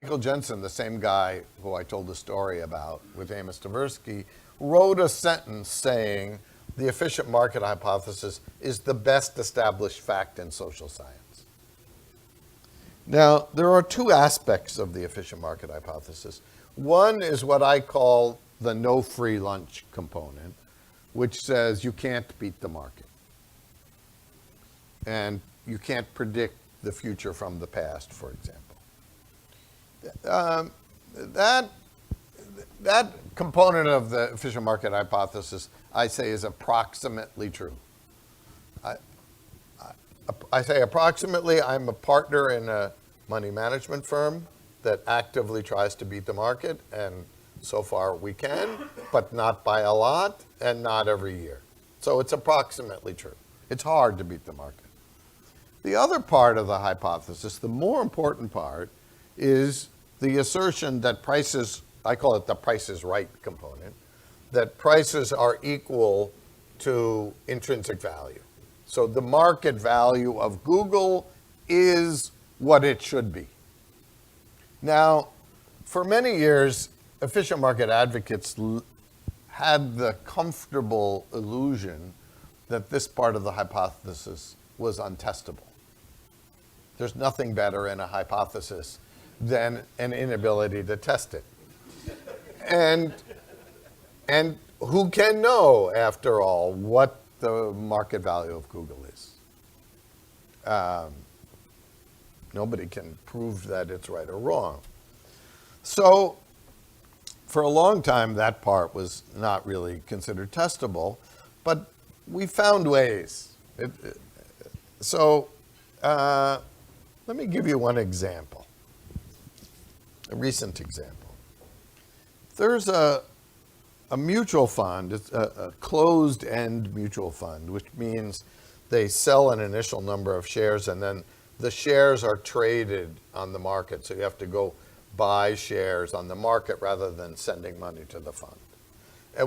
Michael Jensen, the same guy who I told the story about with Amos Tversky, wrote a sentence saying, the efficient market hypothesis is the best established fact in social science. Now, there are two aspects of the efficient market hypothesis. One is what I call the no free lunch component, which says you can't beat the market. And you can't predict the future from the past, for example. That component of the efficient market hypothesis, I say, is approximately true. I say approximately. I'm a partner in a money management firm that actively tries to beat the market, and so far we can, but not by a lot and not every year. So it's approximately true. It's hard to beat the market. The other part of the hypothesis, the more important part, is the assertion that prices, I call it the price is right component, that prices are equal to intrinsic value. So the market value of Google is what it should be. Now, for many years, efficient market advocates had the comfortable illusion that this part of the hypothesis was untestable. There's nothing better in a hypothesis than an inability to test it. And who can know, after all, what the market value of Google is? Nobody can prove that it's right or wrong. So for a long time, that part was not really considered testable, but we found ways. Let me give you one example, a recent example. There's a mutual fund, it's a closed-end mutual fund, which means they sell an initial number of shares and then the shares are traded on the market. So you have to go buy shares on the market rather than sending money to the fund,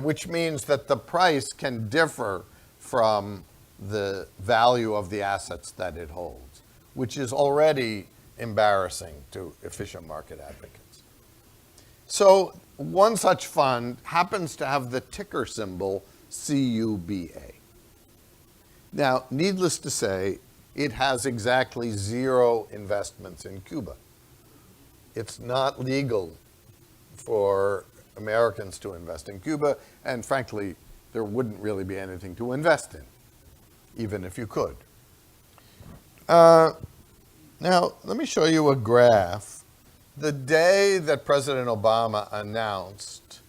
which means that the price can differ from the value of the assets that it holds, which is already embarrassing to efficient market advocates. So one such fund happens to have the ticker symbol CUBA. Now, needless to say, it has exactly 0 investments in Cuba. It's not legal for Americans to invest in Cuba, and frankly, there wouldn't really be anything to invest in, even if you could. Now, let me show you a graph. The day that President Obama announced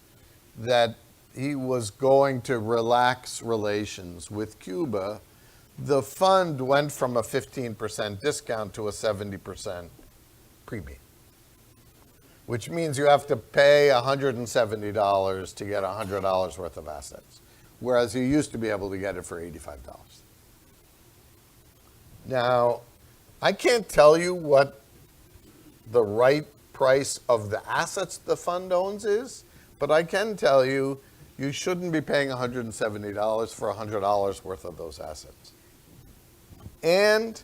that he was going to relax relations with Cuba, the fund went from a 15% discount to a 70% premium, which means you have to pay $170 to get $100 worth of assets, whereas you used to be able to get it for $85. Now, I can't tell you what the right price of the assets the fund owns is, but I can tell you, you shouldn't be paying $170 for $100 worth of those assets. And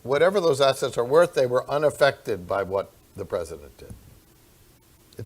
whatever those assets are worth, they were unaffected by what the president did.